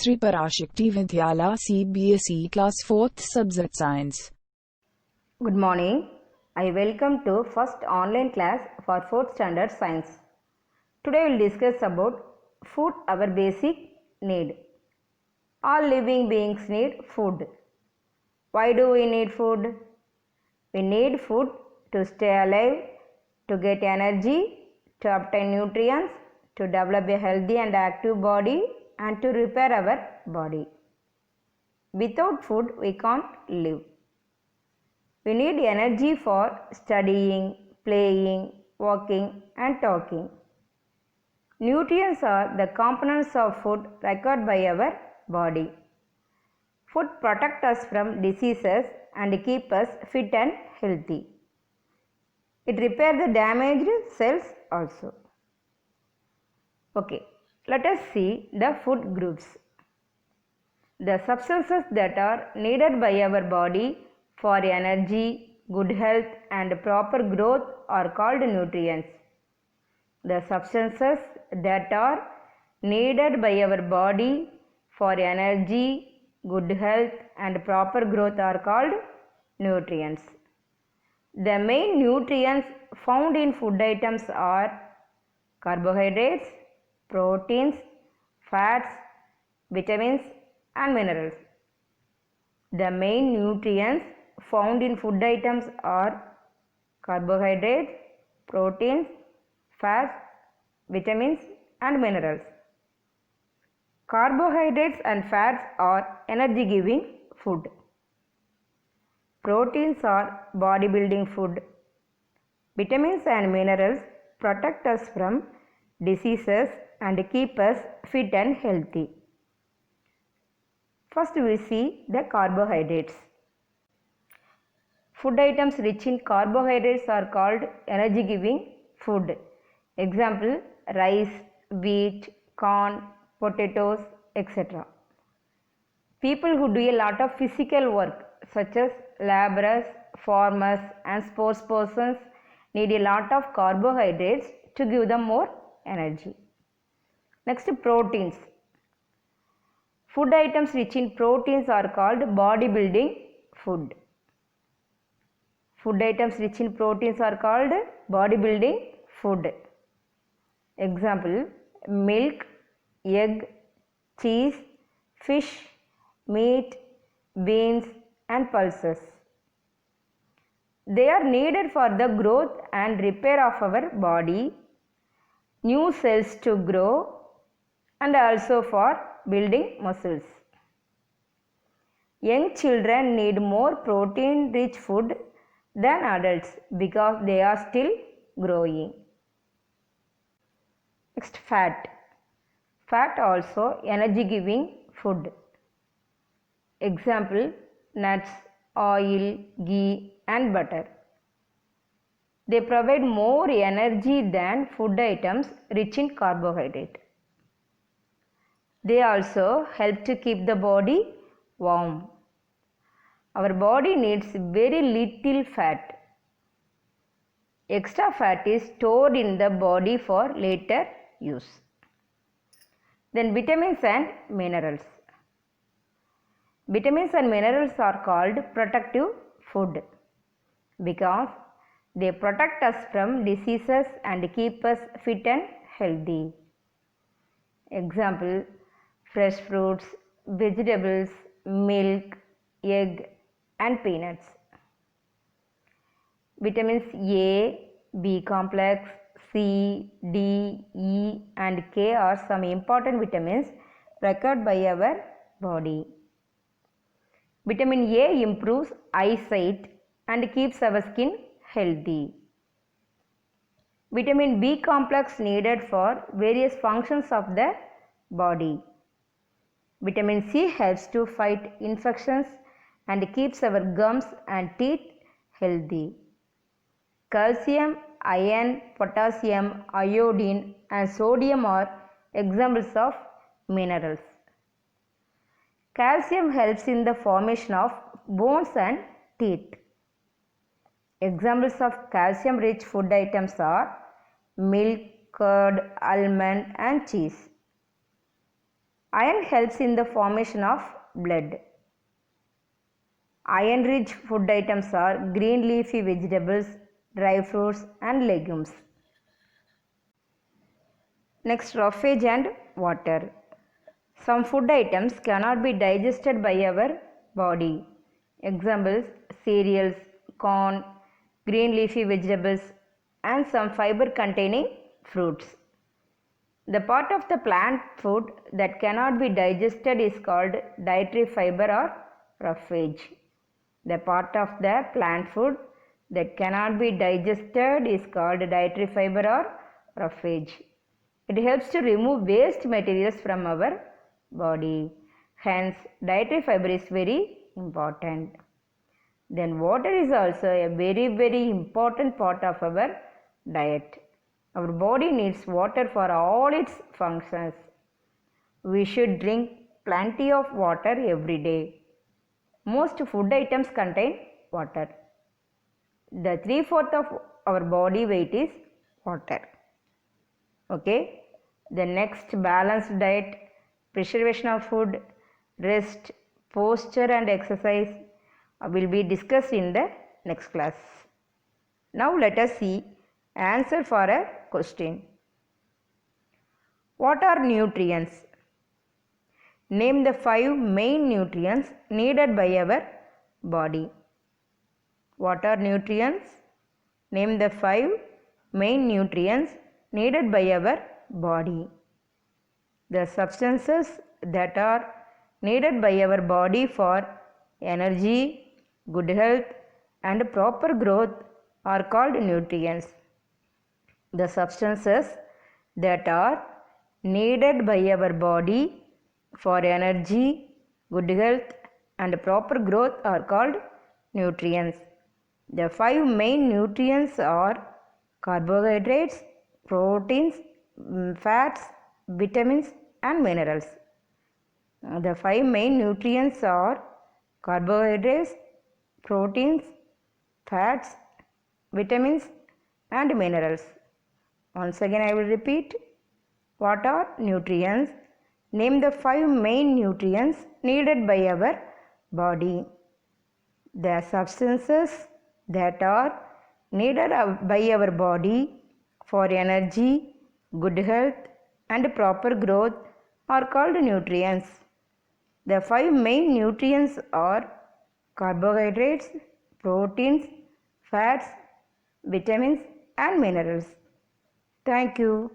Sri Parashakti Vidyala CBSE Class 4th Subject Science. Good morning. I welcome to first online class for 4th standard science. Today we will discuss about food, our basic need. All living beings need food. Why do we need food? We need food to stay alive, to get energy, to obtain nutrients, to develop a healthy and active body, and to repair our body. Without food, we can't live. We need energy for studying, playing, walking, and talking. Nutrients are the components of food required by our body. Food protects us from diseases and keep us fit and healthy. It repairs the damaged cells also. Okay, let us see the food groups. The substances that are needed by our body for energy, good health and proper growth are called nutrients. The substances that are needed by our body for energy, good health and proper growth are called nutrients. The main nutrients found in food items are carbohydrates, proteins, fats, vitamins and minerals. The main nutrients found in food items are carbohydrates, proteins, fats, vitamins and minerals. Carbohydrates and fats are energy giving food. Proteins are bodybuilding food. Vitamins and minerals protect us from diseases and keep us fit and healthy. First we see the carbohydrates. Food items rich in carbohydrates are called energy giving food. Example, rice, wheat, corn, potatoes, etc. People who do a lot of physical work such as laborers, farmers and sports persons need a lot of carbohydrates to give them more energy. Next, proteins. Food items rich in proteins are called bodybuilding food. Food items rich in proteins are called bodybuilding food. Example, milk, egg, cheese, fish, meat, beans and pulses. They are needed for the growth and repair of our body, new cells to grow and also for building muscles. Young children need more protein rich food than adults because they are still growing. Next, fat. Fat also energy giving food. Example, nuts, oil, ghee and butter. They provide more energy than food items rich in carbohydrate. They also help to keep the body warm. Our body needs very little fat. Extra fat is stored in the body for later use. Then vitamins and minerals. Vitamins and minerals are called protective food because they protect us from diseases and keep us fit and healthy. Example, fresh fruits, vegetables, milk, egg and peanuts. Vitamins A, B complex, C, D, E and K are some important vitamins required by our body. Vitamin A improves eyesight and keeps our skin healthy. Vitamin B complex needed for various functions of the body. Vitamin C helps to fight infections and keeps our gums and teeth healthy. Calcium, iron, potassium, iodine and sodium are examples of minerals. Calcium helps in the formation of bones and teeth. Examples of calcium rich food items are milk, curd, almond and cheese. Iron helps in the formation of blood. Iron-rich food items are green leafy vegetables, dry fruits and legumes. Next, roughage and water. Some food items cannot be digested by our body. Examples: cereals, corn, green leafy vegetables and some fiber containing fruits. The part of the plant food that cannot be digested is called dietary fiber or roughage. The part of the plant food that cannot be digested is called dietary fiber or roughage. It helps to remove waste materials from our body. Hence, dietary fiber is very important. Then water is also a very important part of our diet. Our body needs water for all its functions. We should drink plenty of water every day. Most food items contain water. The 3/4 of our body weight is water. Okay. The next, balanced diet, preservation of food, rest, posture and exercise will be discussed in the next class. Now let us see answer for a question. What are nutrients? Name the 5 main nutrients needed by our body. What are nutrients? Name the 5 main nutrients needed by our body. The substances that are needed by our body for energy, good health and proper growth are called nutrients. The substances that are needed by our body for energy, good health and proper growth are called nutrients. The 5 main nutrients are carbohydrates, proteins, fats, vitamins and minerals. The 5 main nutrients are carbohydrates, proteins, fats, vitamins and minerals. Once again I will repeat. What are nutrients? Name the 5 main nutrients needed by our body. The substances that are needed by our body for energy, good health and proper growth are called nutrients. The 5 main nutrients are carbohydrates, proteins, fats, vitamins and minerals. Thank you.